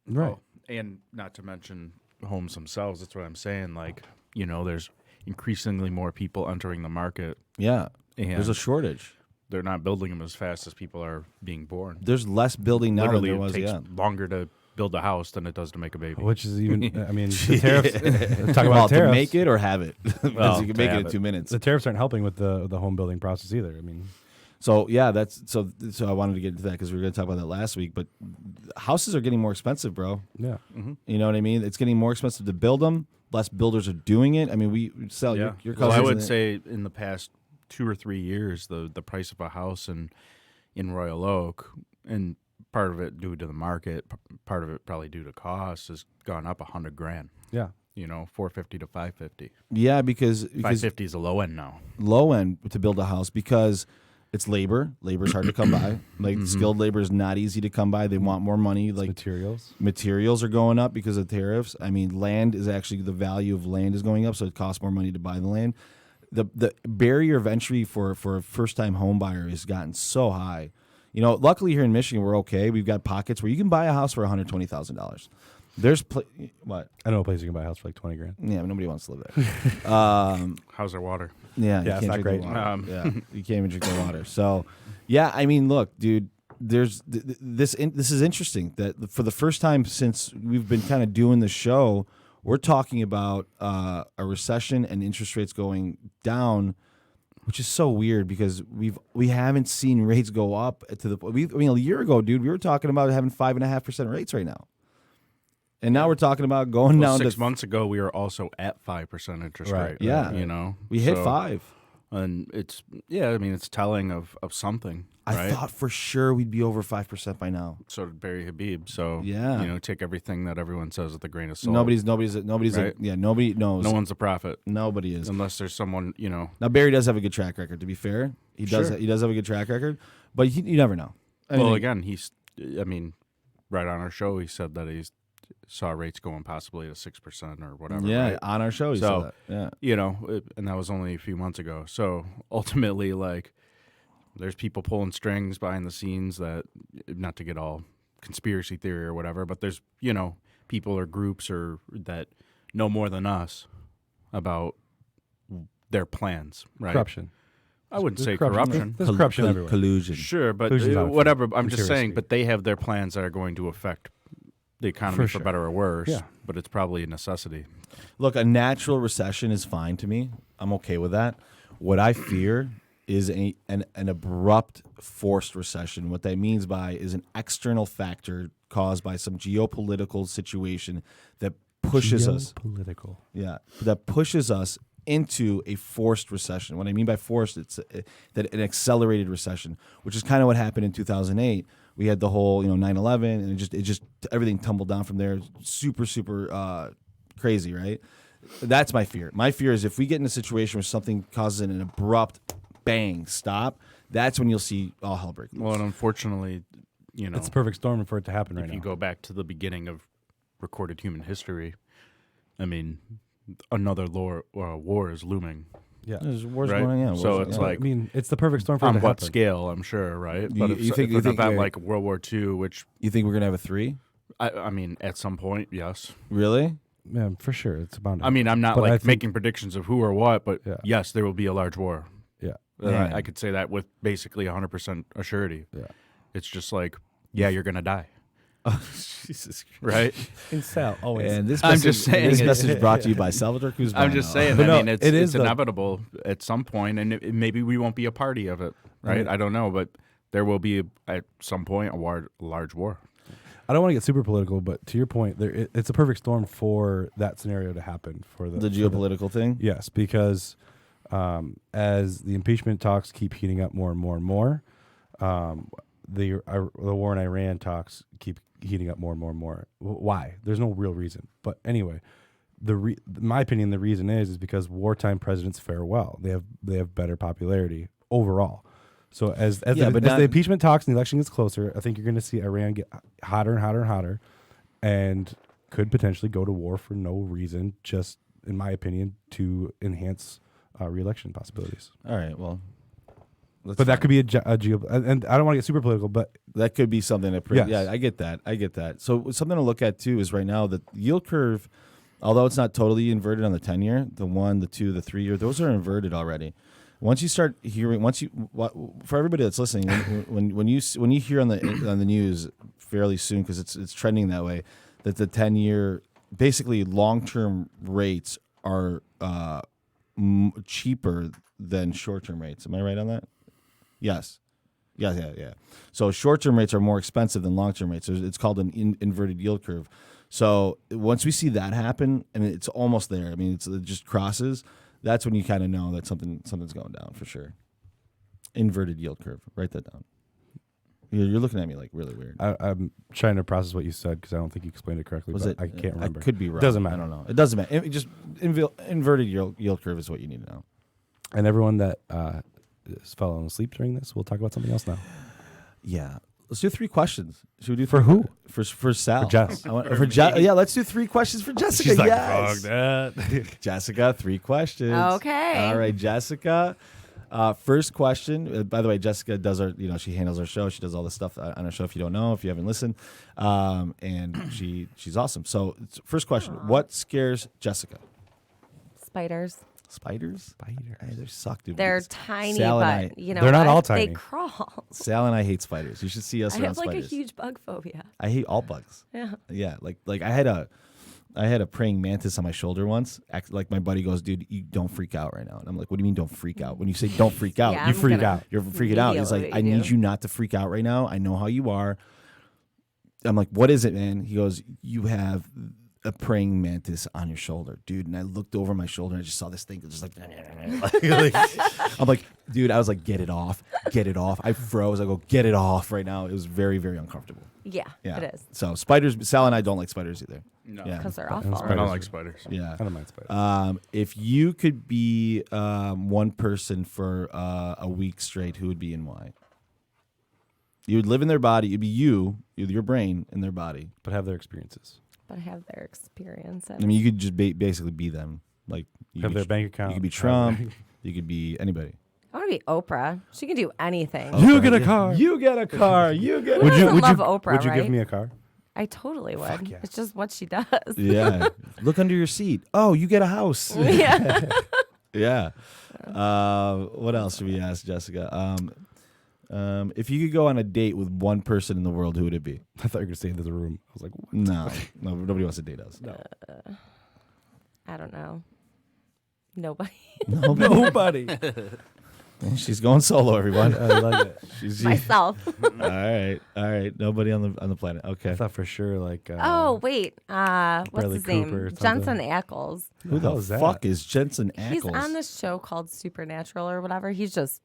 Speaker 3: Right.
Speaker 4: Oh, and not to mention homes themselves. That's what I'm saying. Like, there's increasingly more people entering the market.
Speaker 2: Yeah,
Speaker 4: And
Speaker 2: there's a shortage.
Speaker 4: they're not building them as fast as people are being born.
Speaker 2: There's less building now
Speaker 4: Literally,
Speaker 2: than there was.
Speaker 4: it takes
Speaker 2: Yeah.
Speaker 4: longer to build a house than it does to make a baby.
Speaker 3: Which is even, I mean, the tariffs. Talk
Speaker 2: Well,
Speaker 3: about
Speaker 2: to
Speaker 3: tariffs.
Speaker 2: make it or have it. Because
Speaker 4: Well,
Speaker 2: you can
Speaker 4: to
Speaker 2: make it
Speaker 4: have
Speaker 2: in
Speaker 4: it.
Speaker 2: 2 minutes.
Speaker 3: The tariffs aren't helping with the home building process either. I mean,
Speaker 2: So yeah, so I wanted to get into that because we were going to talk about that last week. But houses are getting more expensive, bro.
Speaker 3: yeah.
Speaker 2: You know what I mean? It's getting more expensive to build them. Less builders are doing it. I mean, we sell your
Speaker 4: Well,
Speaker 2: cousins.
Speaker 4: I would say in the past 2 or 3 years, the price of a house in Royal Oak, and part of it due to the market, part of it probably due to costs, has gone up $100,000.
Speaker 3: Yeah.
Speaker 4: You know, 450 to 550.
Speaker 2: Yeah, because
Speaker 4: 550 is the low end now.
Speaker 2: low end to build a house because it's labor. Labor's hard to come by. Like skilled labor is not easy to come by. They want more money. Like materials are going up because of tariffs. I mean, land is actually the value of land is going up, so it costs more money to buy the land. The barrier of entry for a first time home buyer has gotten so high. You know, luckily here in Michigan we're okay. We've got pockets where you can buy a house for $120,000. There's what?
Speaker 3: I know a place you can buy a house for like $20,000.
Speaker 2: Yeah, but nobody wants to live there.
Speaker 4: How's their water?
Speaker 2: Yeah,
Speaker 3: it's not great.
Speaker 2: Yeah, you can't even drink the water. So, yeah, I mean, look, dude, there's this is interesting that for the first time since we've been kind of doing the show, we're talking about a recession and interest rates going down, which is so weird because we haven't seen rates go up to the. I mean, a year ago, dude, we were talking about having 5.5% rates right now. And now we're talking about going down
Speaker 4: 6
Speaker 2: to
Speaker 4: months ago, we were also at 5% interest rate.
Speaker 2: Yeah.
Speaker 4: You know,
Speaker 2: we hit 5.
Speaker 4: And it's telling of something.
Speaker 2: I thought for sure we'd be over 5% by now.
Speaker 4: So did Barry Habib. So,
Speaker 2: yeah.
Speaker 4: You know, take everything that everyone says with a grain of salt.
Speaker 2: Nobody's
Speaker 4: right?
Speaker 2: nobody knows.
Speaker 4: No one's a prophet.
Speaker 2: Nobody is.
Speaker 4: Unless there's someone, you know.
Speaker 2: Now, Barry does have a good track record, to be fair. He does have a good track record, but you never know.
Speaker 4: Well, again, right on our show, he said that he saw rates going possibly to 6% or whatever.
Speaker 2: Yeah,
Speaker 4: right?
Speaker 2: on our show he said that. Yeah.
Speaker 4: You know, and that was only a few months ago. So ultimately, like, there's people pulling strings behind the scenes that, not to get all conspiracy theory or whatever, but there's, you know, people or groups or that know more than us about their plans, right?
Speaker 3: Corruption.
Speaker 4: I wouldn't say corruption.
Speaker 3: There's corruption everywhere.
Speaker 2: Collusion.
Speaker 4: Sure, but whatever. I'm just saying, but they have their plans that are going to affect the economy for better or worse.
Speaker 3: Yeah.
Speaker 4: But it's probably a necessity.
Speaker 2: Look, a natural recession is fine to me. I'm okay with that. What I fear is an abrupt forced recession. What that means by is an external factor caused by some geopolitical situation that pushes us.
Speaker 3: Political.
Speaker 2: Yeah, that pushes us into a forced recession. What I mean by forced, it's that an accelerated recession, which is kind of what happened in 2008. We had the whole 9/11, and it just everything tumbled down from there. Super crazy, right? That's my fear. My fear is if we get in a situation where something causes an abrupt bang stop, that's when you'll see all hell break loose.
Speaker 4: Well, and unfortunately,
Speaker 3: it's a perfect storm for it to happen right now.
Speaker 4: If you go back to the beginning of recorded human history, I mean, another war is looming.
Speaker 3: Yeah,
Speaker 2: there's wars
Speaker 4: right?
Speaker 2: going on.
Speaker 4: So it's like,
Speaker 3: I mean, it's the perfect storm for it to
Speaker 4: on what
Speaker 3: happen.
Speaker 4: scale? I'm sure, right? But
Speaker 2: You think
Speaker 4: an event like World War II, which
Speaker 2: you think we're gonna have a 3?
Speaker 4: I mean, at some point, yes.
Speaker 2: Really?
Speaker 3: Yeah, for sure. It's bound to.
Speaker 4: I mean, I'm not
Speaker 3: But
Speaker 4: making predictions of who or what, but yes, there will be a large war.
Speaker 3: Yeah,
Speaker 4: I could say that with basically 100% assurity.
Speaker 3: Yeah,
Speaker 4: it's just like, you're gonna die.
Speaker 2: Oh, Jesus Christ.
Speaker 4: Right?
Speaker 3: In Sal, always.
Speaker 2: And this
Speaker 4: I'm
Speaker 2: message,
Speaker 4: just saying
Speaker 2: this
Speaker 4: it-
Speaker 2: message brought to you by Salvador Cruz.
Speaker 4: I'm just saying.
Speaker 3: But
Speaker 4: I
Speaker 3: no,
Speaker 4: mean, it's inevitable at some point, and maybe we won't be a party of it, right? I don't know, but there will be at some point a large war.
Speaker 3: I don't want to get super political, but to your point, it's a perfect storm for that scenario to happen. For the
Speaker 2: geopolitical thing?
Speaker 3: Yes, because as the impeachment talks keep heating up more and more and more, the war in Iran talks keep heating up more and more and more. Why? There's no real reason. But anyway, my opinion, the reason is because wartime presidents fare well. They have better popularity overall. So as the impeachment talks and the election gets closer, I think you're going to see Iran get hotter and hotter and hotter, and could potentially go to war for no reason, just in my opinion, to enhance re-election possibilities.
Speaker 2: All right, well.
Speaker 3: But that could be a geo, and I don't want to get super political, but
Speaker 2: that could be something that.
Speaker 3: Yes.
Speaker 2: Yeah, I get that. So something to look at too is right now the yield curve, although it's not totally inverted on the 10-year, the 1, the 2, the 3-year, those are inverted already. Once you start hearing, for everybody that's listening, when you hear on the news fairly soon, because it's trending that way, that the 10-year basically long-term rates are cheaper than short-term rates. Am I right on that? Yes. Yeah. So short-term rates are more expensive than long-term rates. So it's called an inverted yield curve. So once we see that happen, and it's almost there, I mean, it just crosses, that's when you kind of know that something's going down for sure. Inverted yield curve. Write that down. You're looking at me like really weird.
Speaker 3: I'm trying to process what you said because I don't think you explained it correctly.
Speaker 2: Was
Speaker 3: but
Speaker 2: it?
Speaker 3: I can't remember.
Speaker 2: I could be wrong.
Speaker 3: Doesn't matter.
Speaker 2: I don't know. It doesn't matter. Just inverted yield curve is what you need to know.
Speaker 3: And everyone that is falling asleep during this, we'll talk about something else now.
Speaker 2: Yeah. Let's do 3 questions. Should we do
Speaker 3: For who?
Speaker 2: For Sal.
Speaker 3: For Jess.
Speaker 2: Yeah, let's do 3 questions for Jessica.
Speaker 3: She's like,
Speaker 2: yes.
Speaker 3: fuck that.
Speaker 2: Jessica, 3 questions.
Speaker 5: Okay.
Speaker 2: All right, Jessica. First question. By the way, Jessica does she handles our show. She does all the stuff on our show. If you don't know, if you haven't listened, and she's awesome. So, first question: What scares Jessica?
Speaker 5: Spiders.
Speaker 2: Spiders? Hey, they suck, dude.
Speaker 5: They're tiny,
Speaker 2: Sal
Speaker 5: but
Speaker 2: and
Speaker 5: you know
Speaker 3: They're not
Speaker 5: what?
Speaker 3: all tiny.
Speaker 5: They crawl.
Speaker 2: Sal and I hate spiders. You should see us
Speaker 5: I
Speaker 2: around
Speaker 5: have like
Speaker 2: spiders.
Speaker 5: a huge bug phobia.
Speaker 2: I hate all bugs.
Speaker 5: Yeah.
Speaker 2: Yeah, like I had a praying mantis on my shoulder once. Like my buddy goes, dude, you don't freak out right now. And I'm like, what do you mean don't freak out? When you say don't freak out,
Speaker 5: Yeah,
Speaker 3: You
Speaker 5: I'm
Speaker 3: freak
Speaker 5: gonna
Speaker 3: out.
Speaker 2: you're freaking out. He's like,
Speaker 5: immediately
Speaker 2: I need
Speaker 5: do.
Speaker 2: you not to freak out right now. I know how you are. I'm like, what is it, man? He goes, you have a praying mantis on your shoulder, dude. And I looked over my shoulder and I just saw this thing just like, I'm like, dude, I was like, get it off. I froze. I go, get it off right now. It was very, very uncomfortable.
Speaker 5: Yeah,
Speaker 2: Yeah.
Speaker 5: it is.
Speaker 2: So spiders, Sal and I don't like spiders either.
Speaker 4: No.
Speaker 2: Yeah.
Speaker 5: Because they're
Speaker 3: Spiders.
Speaker 5: awful.
Speaker 4: I don't like spiders.
Speaker 2: Yeah.
Speaker 3: I don't mind spiders.
Speaker 2: If you could be one person for a week straight, who would be and why? You would live in their body. It'd be you, your brain, in their body.
Speaker 3: But have their experiences.
Speaker 5: But have their experience.
Speaker 2: I mean, you could just basically be them. Like you
Speaker 3: Have
Speaker 2: could
Speaker 3: their bank account.
Speaker 2: You could be
Speaker 3: have
Speaker 2: Trump.
Speaker 3: their-
Speaker 2: You could be anybody.
Speaker 5: I want to be Oprah. She can do anything.
Speaker 3: You get a car.
Speaker 2: You get a car. You get.
Speaker 3: Would you?
Speaker 5: doesn't
Speaker 3: Would you?
Speaker 5: love Oprah,
Speaker 3: Would you give
Speaker 5: right?
Speaker 3: me a car?
Speaker 5: I totally would.
Speaker 3: Fuck yeah.
Speaker 5: It's just what she does.
Speaker 2: Yeah. Look under your seat. Oh, you get a house.
Speaker 5: Yeah.
Speaker 2: Yeah. What else should we ask Jessica? If you could go on a date with one person in the world, who would it be?
Speaker 3: I thought you were going to stay into the room. I was like, what?
Speaker 2: No, nobody wants to date us.
Speaker 3: No.
Speaker 5: I don't know. Nobody.
Speaker 3: Nobody.
Speaker 2: She's going solo, everyone.
Speaker 3: I like it.
Speaker 2: She's,
Speaker 5: Myself.
Speaker 2: all right. Nobody on the planet. Okay.
Speaker 3: I thought for sure, like.
Speaker 5: Oh, wait. What's
Speaker 3: Bradley
Speaker 5: his name?
Speaker 3: Cooper or
Speaker 5: Jensen
Speaker 3: something.
Speaker 5: Ackles.
Speaker 2: Who the
Speaker 3: hell is that?
Speaker 2: fuck is Jensen Ackles?
Speaker 5: He's on this show called Supernatural or whatever. He's just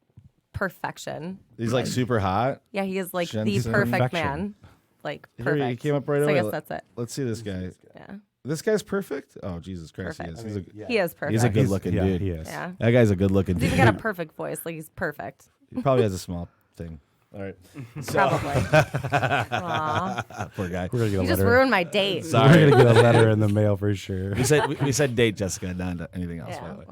Speaker 5: perfection.
Speaker 2: He's like super hot.
Speaker 5: Yeah, he is like the
Speaker 2: Jensen.
Speaker 5: perfect
Speaker 3: Perfection.
Speaker 5: man. Like
Speaker 2: Here,
Speaker 5: perfect.
Speaker 2: he came up right
Speaker 5: so
Speaker 2: away.
Speaker 5: I guess that's it.
Speaker 2: Let's see this guy.
Speaker 5: Yeah.
Speaker 2: This guy's perfect. Oh Jesus Christ,
Speaker 5: Perfect.
Speaker 2: he is.
Speaker 5: He is perfect.
Speaker 2: He's a good looking dude.
Speaker 3: He is.
Speaker 5: Yeah.
Speaker 2: That guy's a good looking
Speaker 5: He's
Speaker 2: dude.
Speaker 5: even got a perfect voice. Like he's perfect.
Speaker 2: He probably has a small thing. All right.
Speaker 5: Probably. Aw.
Speaker 2: Poor guy.
Speaker 3: We're gonna get a
Speaker 5: You just
Speaker 3: letter.
Speaker 5: ruined my date.
Speaker 2: Sorry.
Speaker 3: We're gonna get a letter in the mail for sure.
Speaker 2: We said date Jessica, not anything else. By
Speaker 5: Yeah.
Speaker 2: the way.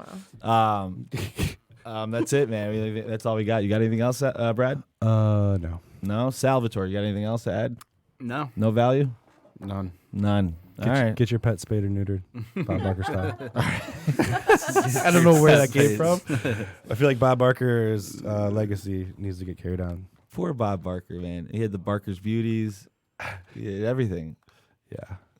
Speaker 5: Well.
Speaker 2: That's it, man. That's all we got. You got anything else, Brad?
Speaker 3: No.
Speaker 2: No. Salvatore, you got anything else to add?
Speaker 4: No.
Speaker 2: No value?
Speaker 4: None.
Speaker 2: None. All right.
Speaker 3: Get your pet spayed or neutered, Bob Barker style. I don't know where that came from. I feel like Bob Barker's legacy needs to get carried on.
Speaker 2: Poor Bob Barker, man. He had the Barker's beauties. He had everything.
Speaker 3: Yeah,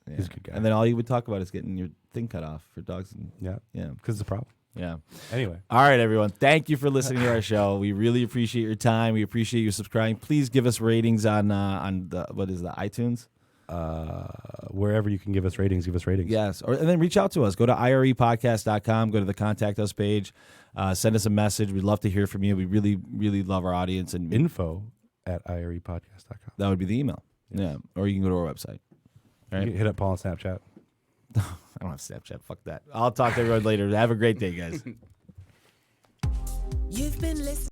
Speaker 2: Yeah.
Speaker 3: he's a good guy.
Speaker 2: And then all you would talk about is getting your thing cut off for dogs. And,
Speaker 3: yeah,
Speaker 2: yeah.
Speaker 3: because it's a problem.
Speaker 2: Yeah.
Speaker 3: Anyway,
Speaker 2: All right, everyone. Thank you for listening to our show. We really appreciate your time. We appreciate you subscribing. Please give us ratings on the iTunes.
Speaker 3: wherever you can give us ratings, give us ratings.
Speaker 2: Yes. And then reach out to us. Go to irepodcast.com. Go to the contact us page. Send us a message. We'd love to hear from you. We really, really love our audience. And
Speaker 3: info@irepodcast.com.
Speaker 2: that would be the email. Yeah. Or you can go to our website. All
Speaker 3: You
Speaker 2: right.
Speaker 3: can hit up Paul on Snapchat.
Speaker 2: I don't have Snapchat. Fuck that. I'll talk to everyone later. Have a great day, guys.
Speaker 1: You've been listening.